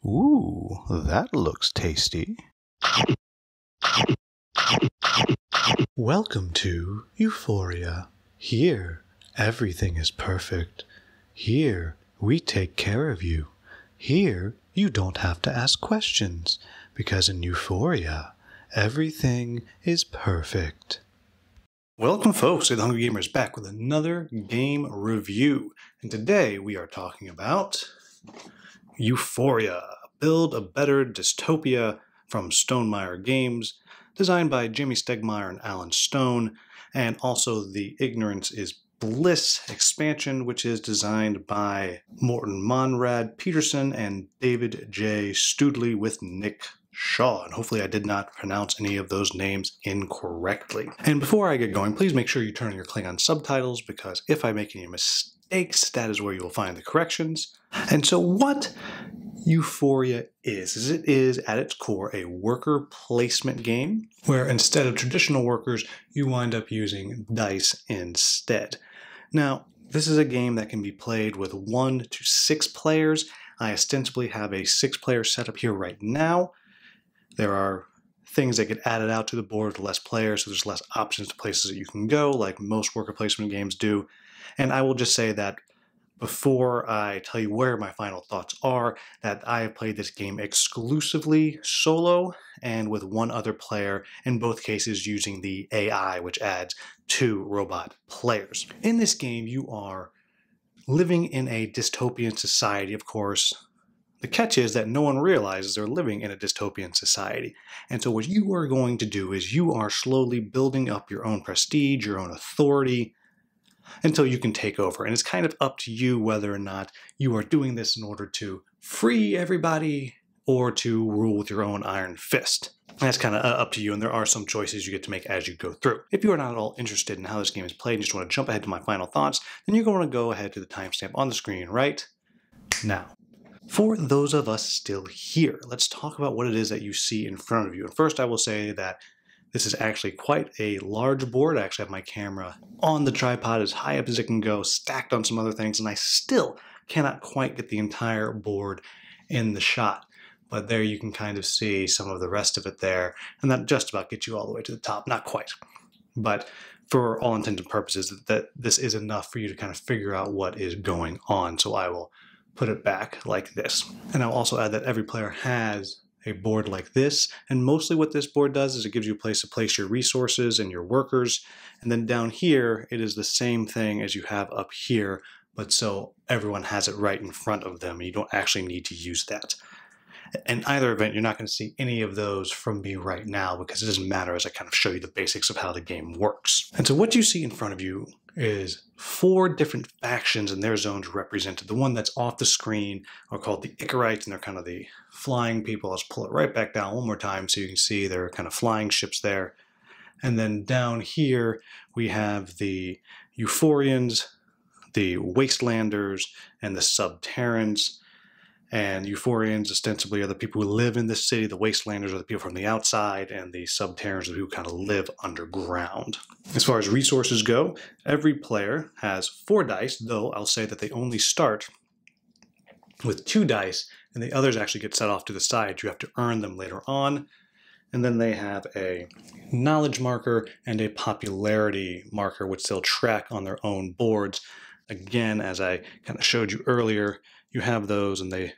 Ooh, that looks tasty. Welcome to Euphoria. Here, everything is perfect. Here, we take care of you. Here, you don't have to ask questions, because in Euphoria, everything is perfect. Welcome, folks, to the Hungry Gamers back with another game review. And today we are talking about Euphoria, Build a Better Dystopia from Stonemaier Games, designed by Jamie Stegmaier and Alan Stone, and also the Ignorance is Bliss expansion, which is designed by Morten Monrad Peterson and David J. Studley with Nick Shaw. And hopefully I did not pronounce any of those names incorrectly. And before I get going, please make sure you turn on your Klingon subtitles, because if I make any mistakes, that is where you will find the corrections. And so what Euphoria is it is at its core a worker placement game where instead of traditional workers, you wind up using dice instead. Now, this is a game that can be played with 1 to 6 players. I ostensibly have a 6-player setup here right now. There are things that get added out to the board with less players, so there's less options to places that you can go, like most worker placement games do. And I will just say that before I tell you where my final thoughts are, that I have played this game exclusively solo and with one other player, in both cases using the AI, which adds 2 robot players. In this game, you are living in a dystopian society, of course. The catch is that no one realizes they're living in a dystopian society. And so what you are going to do is you are slowly building up your own prestige, your own authority, until you can take over. And it's kind of up to you whether or not you are doing this in order to free everybody or to rule with your own iron fist. That's kind of up to you, and there are some choices you get to make as you go through. If you are not at all interested in how this game is played and just want to jump ahead to my final thoughts, then you're going to go ahead to the timestamp on the screen right now. For those of us still here, let's talk about what it is that you see in front of you. And first I will say that this is actually quite a large board. I actually have my camera on the tripod as high up as it can go, stacked on some other things, and I still cannot quite get the entire board in the shot. But there you can kind of see some of the rest of it there, and that just about gets you all the way to the top. Not quite, but for all intents and purposes, that this is enough for you to kind of figure out what is going on. So I will put it back like this. And I'll also add that every player has a board like this, and mostly what this board does is it gives you a place to place your resources and your workers, and then down here it is the same thing as you have up here, but so everyone has it right in front of them. You don't actually need to use that. In either event, you're not going to see any of those from me right now because it doesn't matter as I kind of show you the basics of how the game works. And so what you see in front of you is 4 different factions and their zones represented. The one that's off the screen are called the Icarites, and they're kind of the flying people. Let's pull it right back down one more time so you can see they're kind of flying ships there. And then down here we have the Euphorians, the Wastelanders, and the Subterrans. And Euphorians ostensibly are the people who live in this city, the Wastelanders are the people from the outside, and the Subterrans are the people who kind of live underground. As far as resources go, every player has 4 dice, though I'll say that they only start with 2 dice, and the others actually get set off to the side. You have to earn them later on. And then they have a knowledge marker and a popularity marker, which they'll track on their own boards. Again, as I kind of showed you earlier, you have those and they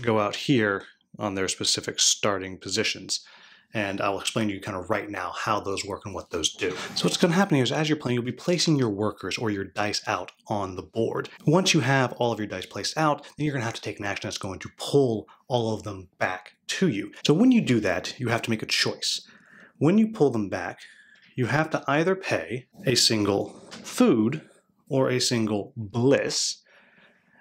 go out here on their specific starting positions. And I'll explain to you kind of right now how those work and what those do. So what's going to happen here is as you're playing, you'll be placing your workers or your dice out on the board. Once you have all of your dice placed out, then you're going to have to take an action that's going to pull all of them back to you. So when you do that, you have to make a choice. When you pull them back, you have to either pay a single food or a single bliss.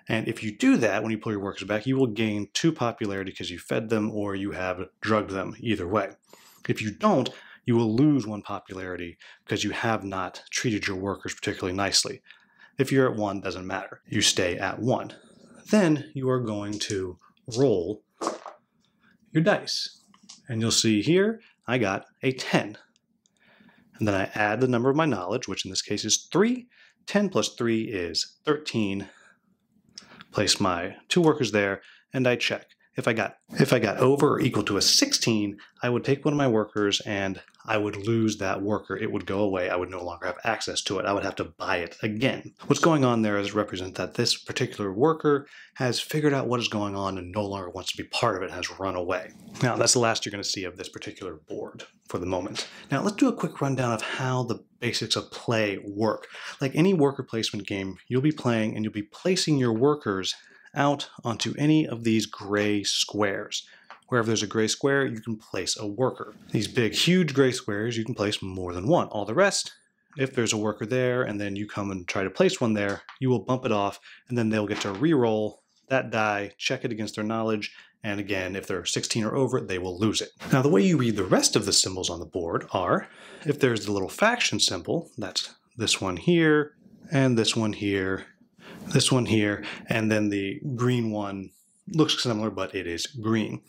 And if you do that, when you pull your workers back, you will gain 2 popularity because you fed them or you have drugged them, either way. If you don't, you will lose 1 popularity because you have not treated your workers particularly nicely. If you're at 1, doesn't matter. You stay at 1. Then you are going to roll your dice. And you'll see here, I got a 10. And then I add the number of my knowledge, which in this case is 3. 10 plus 3 is 13. Place my 2 workers there, and I check. If I got over or equal to a 16, I would take one of my workers and I would lose that worker. It would go away. I would no longer have access to it. I would have to buy it again. What's going on there is represent that this particular worker has figured out what is going on and no longer wants to be part of it, has run away. Now, that's the last you're going to see of this particular board for the moment. Now, let's do a quick rundown of how the basics of play work. Like any worker placement game, you'll be playing and you'll be placing your workers out onto any of these gray squares. Wherever there's a gray square, you can place a worker. These big, huge gray squares, you can place more than one. All the rest, if there's a worker there and then you come and try to place one there, you will bump it off and then they'll get to re-roll that die, check it against their knowledge, and again, if they're 16 or over, they will lose it. Now, the way you read the rest of the symbols on the board are, if there's the little faction symbol, that's this one here, and this one here, this one here, and then the green one looks similar, but it is green.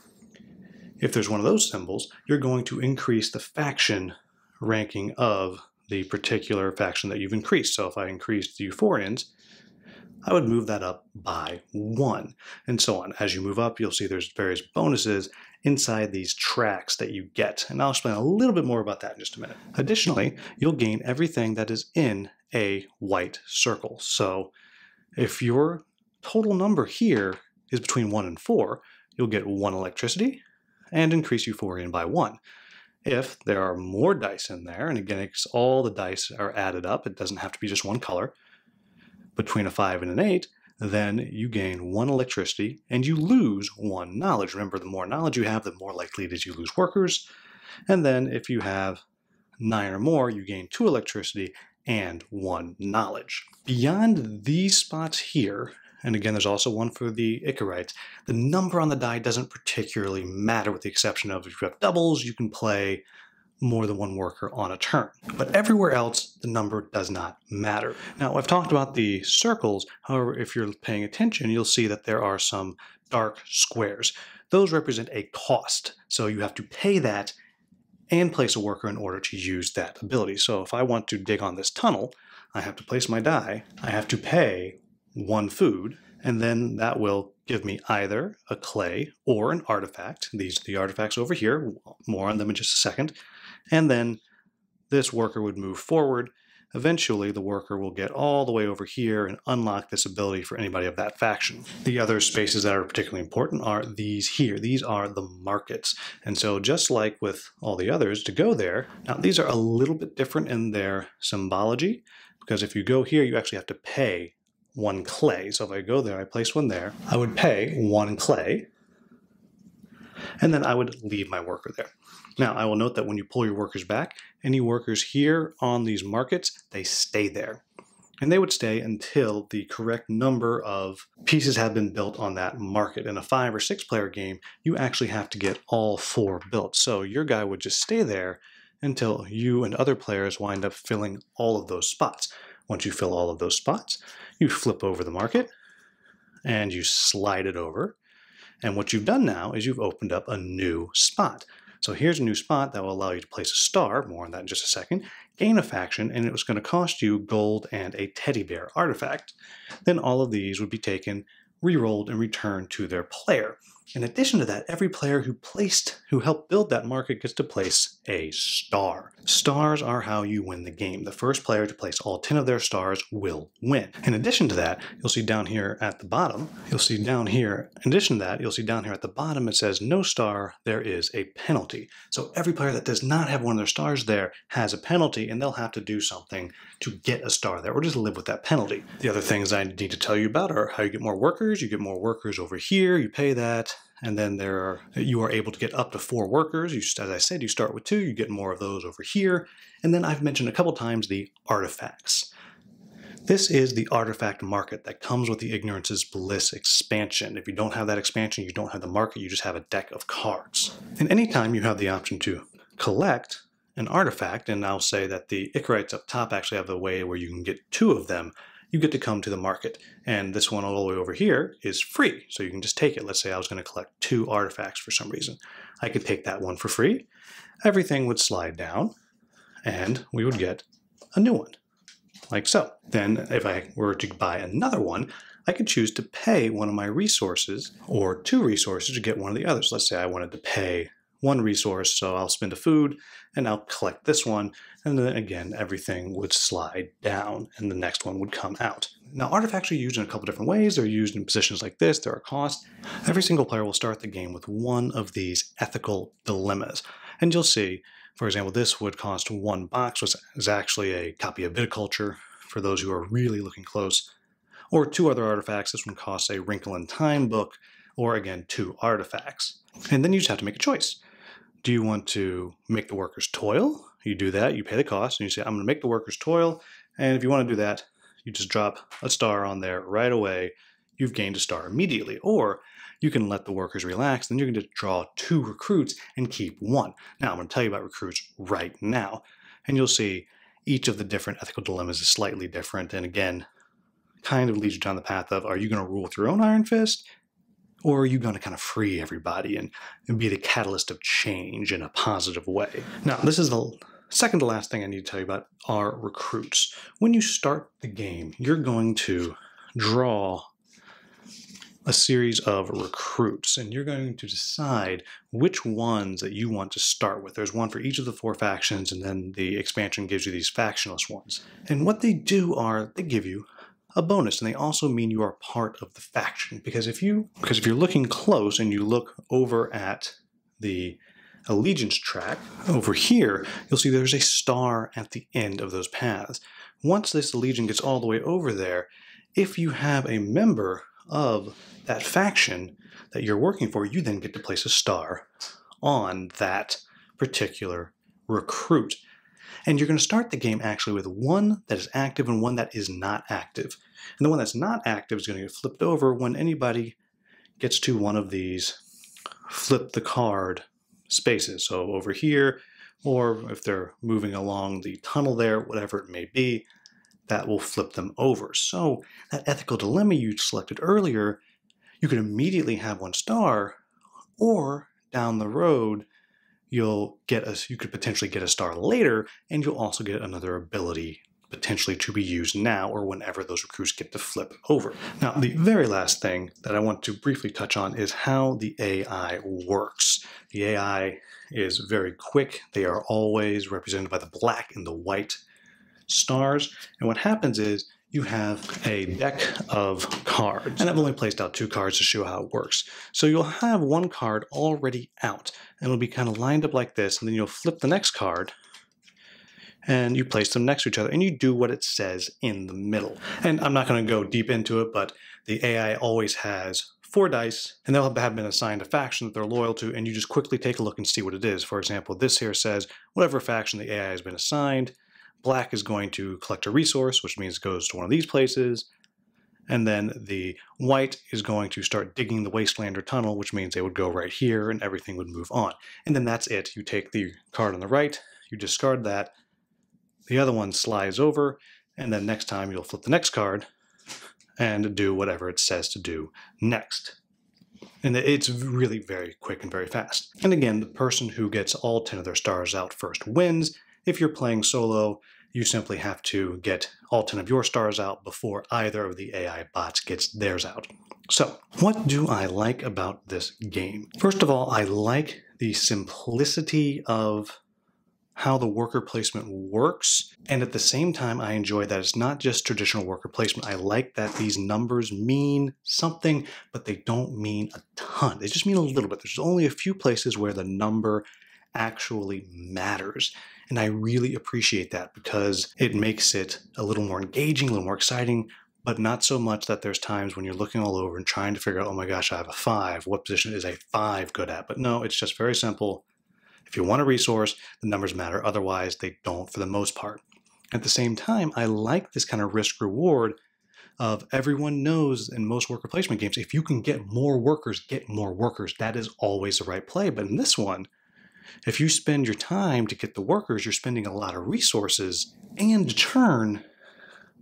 If there's one of those symbols, you're going to increase the faction ranking of the particular faction that you've increased. So if I increased the Euphorians, I would move that up by 1, and so on. As you move up, you'll see there's various bonuses inside these tracks that you get, and I'll explain a little bit more about that in just a minute. Additionally, you'll gain everything that is in a white circle. So if your total number here is between 1 and 4, you'll get 1 electricity and increase Euphorian by 1. If there are more dice in there, and again, it's all the dice are added up, it doesn't have to be just one color, between a 5 and an 8, then you gain 1 electricity and you lose 1 knowledge. Remember, the more knowledge you have, the more likely it is you lose workers. And then if you have 9 or more, you gain 2 electricity and 1 knowledge. Beyond these spots here, and again, there's also one for the Icarites, the number on the die doesn't particularly matter, with the exception of if you have doubles, you can play more than 1 worker on a turn. But everywhere else, the number does not matter. Now, I've talked about the circles. However, if you're paying attention, you'll see that there are some dark squares. Those represent a cost. So you have to pay that and place a worker in order to use that ability. So if I want to dig on this tunnel, I have to place my die, I have to pay 1 food, and then that will give me either a clay or an artifact. These are the artifacts over here, more on them in just a second. And then this worker would move forward. Eventually, the worker will get all the way over here and unlock this ability for anybody of that faction. The other spaces that are particularly important are these here. These are the markets. And so just like with all the others, to go there, now these are a little bit different in their symbology, because if you go here, you actually have to pay 1 clay. So if I go there, I place one there, I would pay 1 clay, and then I would leave my worker there. Now, I will note that when you pull your workers back, any workers here on these markets, they stay there. And they would stay until the correct number of pieces have been built on that market. In a 5 or 6 player game, you actually have to get all 4 built. So your guy would just stay there until you and other players wind up filling all of those spots. Once you fill all of those spots, you flip over the market and you slide it over. And what you've done now is you've opened up a new spot. So here's a new spot that will allow you to place a star, more on that in just a second, gain a faction, and it was going to cost you gold and a teddy bear artifact. Then all of these would be taken, re-rolled, and returned to their player. In addition to that, every player who helped build that market gets to place a star. Stars are how you win the game. The first player to place all 10 of their stars will win. In addition to that, you'll see down here at the bottom, it says no star, there is a penalty. So every player that does not have one of their stars there has a penalty, and they'll have to do something to get a star there, or just live with that penalty. The other things I need to tell you about are how you get more workers. You get more workers over here, you pay that. And then you are able to get up to 4 workers. As I said, you start with 2, you get more of those over here. And then I've mentioned a couple times the artifacts. This is the artifact market that comes with the Ignorance's Bliss expansion. If you don't have that expansion, you don't have the market, you just have a deck of cards. And anytime you have the option to collect an artifact, and I'll say that the Icarites up top actually have the way where you can get 2 of them, you get to come to the market. And this one all the way over here is free, so you can just take it. Let's say I was going to collect 2 artifacts for some reason. I could take that one for free. Everything would slide down, and we would get a new one, like so. Then if I were to buy another one, I could choose to pay one of my resources or 2 resources to get one of the others. Let's say I wanted to pay 1 resource, so I'll spend a food and I'll collect this one, and then again everything would slide down and the next one would come out. Now artifacts are used in a couple different ways. They're used in positions like this. There are costs. Every single player will start the game with one of these ethical dilemmas, and you'll see, for example, this would cost 1 box, which is actually a copy of viticulture for those who are really looking close, or 2 other artifacts. This one costs a Wrinkle in Time book, or again 2 artifacts. And then you just have to make a choice. Do you want to make the workers toil? You do that, you pay the cost, and you say, I'm going to make the workers toil. And if you want to do that, you just drop a star on there right away. You've gained a star immediately. Or you can let the workers relax, then you're going to draw 2 recruits and keep 1. Now, I'm going to tell you about recruits right now. And you'll see each of the different ethical dilemmas is slightly different. And again, kind of leads you down the path of, are you going to rule with your own iron fist? Or are you going to kind of free everybody and be the catalyst of change in a positive way? Now, this is the second to last thing I need to tell you about are recruits. When you start the game, you're going to draw a series of recruits, and you're going to decide which ones that you want to start with. There's one for each of the 4 factions, and then the expansion gives you these factionless ones. And what they do are they give you a bonus, and they also mean you are part of the faction. Because if you're looking close and you look over at the allegiance track over here, you'll see there's a star at the end of those paths. Once this allegiance gets all the way over there, if you have a member of that faction that you're working for, you then get to place a star on that particular recruit. And you're going to start the game actually with one that is active and one that is not active. And the one that's not active is going to get flipped over when anybody gets to one of these flip the card spaces. So over here, or if they're moving along the tunnel there, whatever it may be, that will flip them over. So that ethical dilemma you selected earlier, you could immediately have 1 star, or down the road, you could potentially get a star later, and you'll also get another ability potentially to be used now or whenever those recruits get to flip over. Now, the very last thing that I want to briefly touch on is how the AI works. The AI is very quick. They are always represented by the black and the white stars. And what happens is you have a deck of cards, and I've only placed out 2 cards to show how it works. So you'll have 1 card already out, and it'll be kind of lined up like this, and then you'll flip the next card, and you place them next to each other, and you do what it says in the middle. And I'm not going to go deep into it, but the AI always has 4 dice, and they'll have been assigned a faction that they're loyal to, and you just quickly take a look and see what it is. For example, this here says whatever faction the AI has been assigned, black is going to collect a resource, which means it goes to one of these places. And then the white is going to start digging the wasteland or tunnel, which means they would go right here and everything would move on. And then that's it. You take the card on the right, you discard that, the other one slides over, and then next time you'll flip the next card and do whatever it says to do next. And it's really very quick and very fast. And again, the person who gets all 10 of their stars out first wins. If you're playing solo, you simply have to get all 10 of your stars out before either of the AI bots gets theirs out. So, what do I like about this game? First of all, I like the simplicity of how the worker placement works, and at the same time I enjoy that it's not just traditional worker placement. I like that these numbers mean something, but they don't mean a ton. They just mean a little bit. There's only a few places where the number actually matters, and I really appreciate that because it makes it a little more engaging, a little more exciting, but not so much that there's times when you're looking all over and trying to figure out, oh my gosh, I have a 5. What position is a 5 good at? But no, it's just very simple. If you want a resource, the numbers matter. Otherwise, they don't for the most part. At the same time, I like this kind of risk-reward of everyone knows in most worker placement games, if you can get more workers, get more workers. That is always the right play. But in this one, if you spend your time to get the workers, you're spending a lot of resources and turn.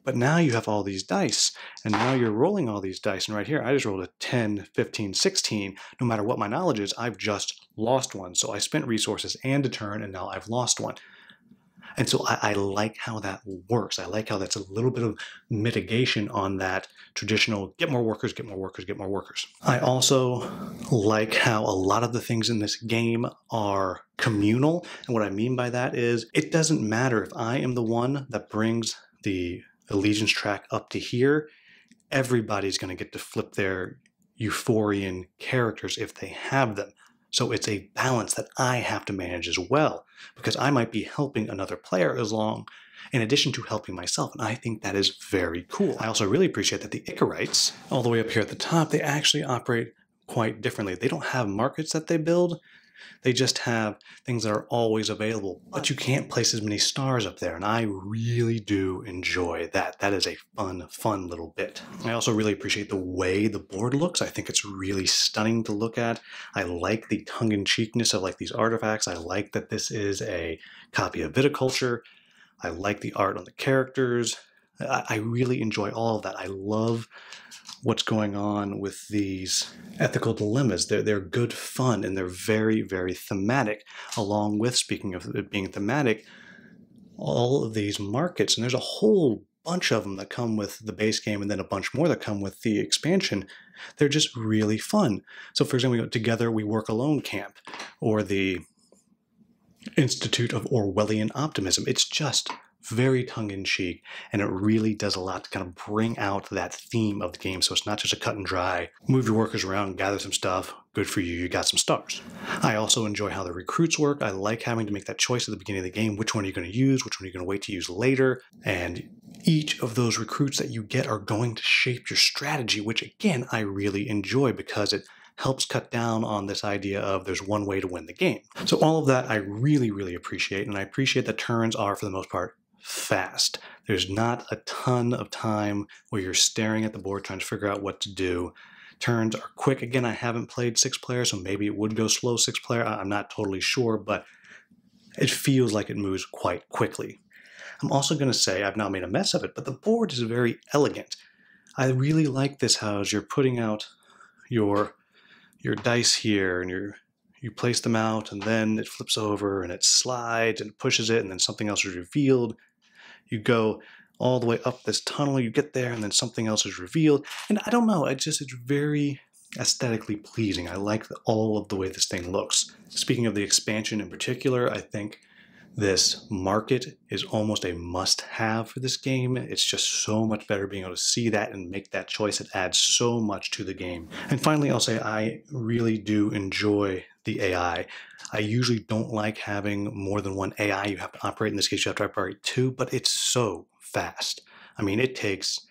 But now you have all these dice, and now you're rolling all these dice. And right here, I just rolled a 10, 15, 16. No matter what my knowledge is, I've just lost one. So I spent resources and a turn, and now I've lost one. And so I like how that works. I like how that's a little bit of mitigation on that traditional get more workers, get more workers, get more workers. I also like how a lot of the things in this game are communal. And what I mean by that is it doesn't matter if I am the one that brings the allegiance track up to here, everybody's going to get to flip their Euphorian characters if they have them. So it's a balance that I have to manage as well, because I might be helping another player along in addition to helping myself, and I think that is very cool. I also really appreciate that the Icarites, all the way up here at the top, they actually operate quite differently. They don't have markets that they build. They just have things that are always available, but you can't place as many stars up there, and I really do enjoy that. That is a fun little bit. I also really appreciate the way the board looks. I think it's really stunning to look at. I like the tongue-in-cheekness of like these artifacts. I like that this is a copy of Viticulture. I like the art on the characters. I really enjoy all of that. I love what's going on with these ethical dilemmas. They're good fun, and they're very thematic, along with, speaking of it being thematic, all of these markets. And there's a whole bunch of them that come with the base game, and then a bunch more that come with the expansion. They're just really fun. So for example, we go Together We Work Alone camp, or the Institute of Orwellian Optimism. It's just very tongue-in-cheek, and it really does a lot to kind of bring out that theme of the game. So it's not just a cut and dry, move your workers around, gather some stuff, good for you, you got some stars. I also enjoy how the recruits work. I like having to make that choice at the beginning of the game, which one are you going to use, which one are you going to wait to use later, and each of those recruits that you get are going to shape your strategy, which again, I really enjoy because it helps cut down on this idea of there's one way to win the game. So all of that I really appreciate, and I appreciate that turns are, for the most part, fast. There's not a ton of time where you're staring at the board trying to figure out what to do. Turns are quick. Again, I haven't played 6-player, so maybe it would go slow 6-player. I'm not totally sure, but it feels like it moves quite quickly. I'm also going to say, I've now made a mess of it, but the board is very elegant. I really like this, how as you're putting out your dice here, and you place them out, and then it flips over, and it slides, and pushes it, and then something else is revealed. You go all the way up this tunnel, you get there, and then something else is revealed. And I don't know, it's very aesthetically pleasing. I like all of the way this thing looks. Speaking of the expansion in particular, I think this market is almost a must-have for this game. It's just so much better being able to see that and make that choice. It adds so much to the game. And finally, I'll say I really do enjoy the AI. I usually don't like having more than one AI you have to operate. In this case, you have to operate 2, but it's so fast. I mean, it takes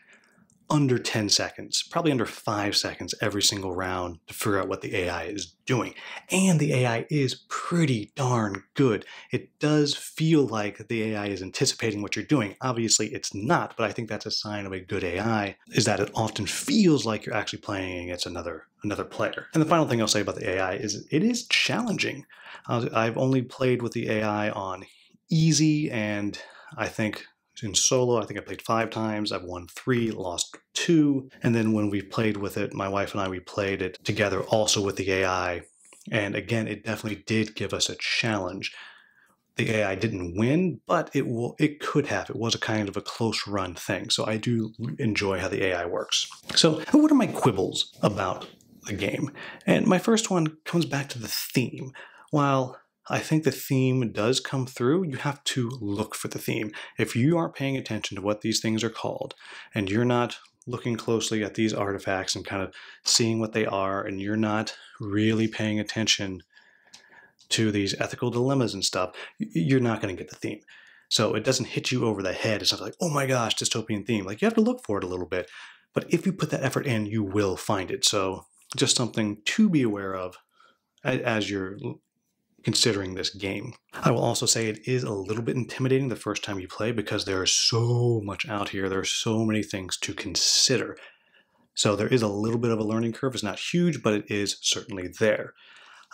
under 10 seconds, probably under 5 seconds every single round to figure out what the AI is doing. And the AI is pretty darn good. It does feel like the AI is anticipating what you're doing. Obviously it's not, but I think that's a sign of a good AI, is that it often feels like you're actually playing against another player. And the final thing I'll say about the AI is it is challenging. I've only played with the AI on easy, and I think in solo, I think I played 5 times. I've won 3, lost 2. And then when we played with it, my wife and I, we played it together also with the AI. And again, it definitely did give us a challenge. The AI didn't win, but it could have. It was a kind of a close run thing. So I do enjoy how the AI works. So what are my quibbles about the game? And my first one comes back to the theme. While I think the theme does come through, you have to look for the theme. If you aren't paying attention to what these things are called, and you're not looking closely at these artifacts and kind of seeing what they are, and you're not really paying attention to these ethical dilemmas and stuff, you're not going to get the theme. So it doesn't hit you over the head. It's not like, oh my gosh, dystopian theme. Like, you have to look for it a little bit. But if you put that effort in, you will find it. So just something to be aware of as you're considering this game. I will also say it is a little bit intimidating the first time you play because there is so much out here. There are so many things to consider. So there is a little bit of a learning curve. It's not huge, but it is certainly there.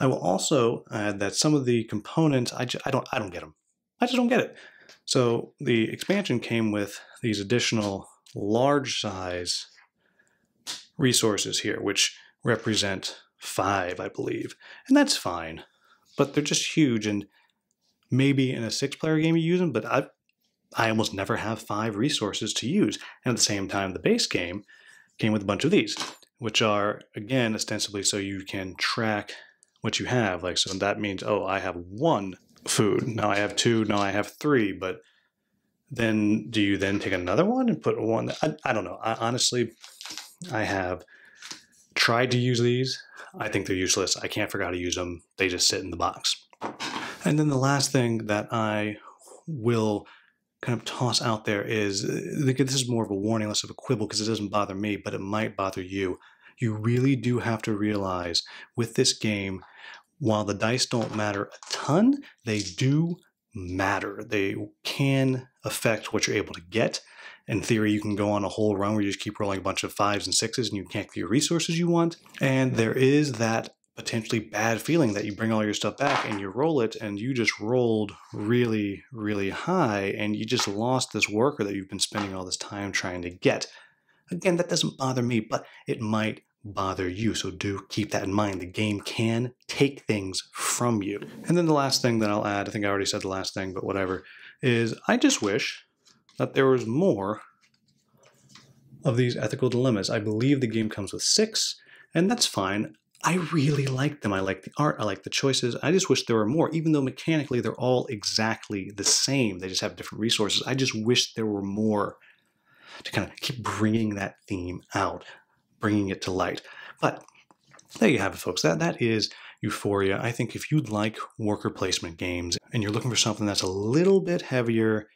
I will also add that some of the components, I don't get them. I just don't get it. So the expansion came with these additional large size resources here, which represent 5, I believe. And that's fine. But they're just huge, and Maybe in a 6-player game you use them, but I almost never have 5 resources to use. And at the same time, the base game came with a bunch of these, which are, again, ostensibly so you can track what you have. Like, so that means, oh, I have 1 food, now I have 2, now I have 3, but then do you then take another one and put one? I don't know. Honestly, I have tried to use these. I think they're useless. I can't figure out how to use them. They just sit in the box. And then the last thing that I will kind of toss out there is, this is more of a warning, less of a quibble, because it doesn't bother me, but it might bother you. You really do have to realize with this game, while the dice don't matter a ton, they do matter. They can affect what you're able to get. In theory, you can go on a whole run where you just keep rolling a bunch of 5s and 6s and you can't get your resources you want. And there is that potentially bad feeling that you bring all your stuff back and you roll it and you just rolled really, really high and you just lost this worker that you've been spending all this time trying to get. Again, that doesn't bother me, but it might bother you. So do keep that in mind. The game can take things from you. And then the last thing that I'll add, I think I already said the last thing, but whatever, is I just wish that there was more of these ethical dilemmas. I believe the game comes with 6, and that's fine. I really like them. I like the art. I like the choices. I just wish there were more, even though mechanically they're all exactly the same. They just have different resources. I just wish there were more to kind of keep bringing that theme out, bringing it to light. But there you have it, folks. That is Euphoria. I think if you like worker placement games and you're looking for something that's a little bit heavier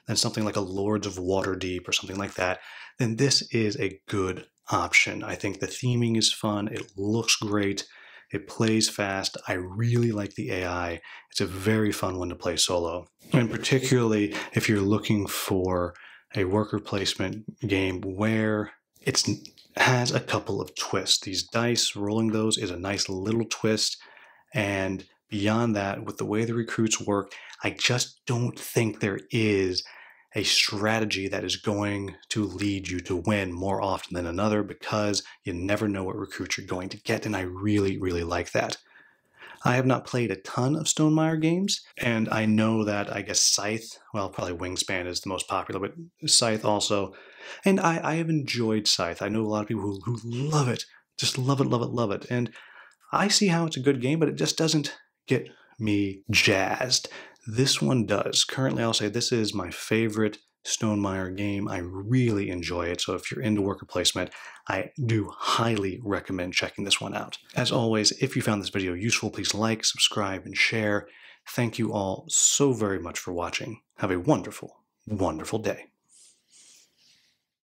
than something like a Lords of Waterdeep or something like that, then this is a good option. I think the theming is fun. It looks great. It plays fast. I really like the AI. It's a very fun one to play solo. And particularly if you're looking for a worker placement game where it has a couple of twists. These dice, rolling those is a nice little twist. And beyond that, with the way the recruits work, I just don't think there is a strategy that is going to lead you to win more often than another, because you never know what recruits you're going to get, and I really, really like that. I have not played a ton of Stonemaier games, and I know that, I guess, Scythe, well, probably Wingspan is the most popular, but Scythe also, and I have enjoyed Scythe. I know a lot of people who love it, just love it, love it, love it, and I see how it's a good game, but it just doesn't get me jazzed. This one does. Currently, I'll say this is my favorite Stonemaier game. I really enjoy it. So if you're into worker placement, I do highly recommend checking this one out. As always, if you found this video useful, please like, subscribe, and share. Thank you all so very much for watching. Have a wonderful, wonderful day.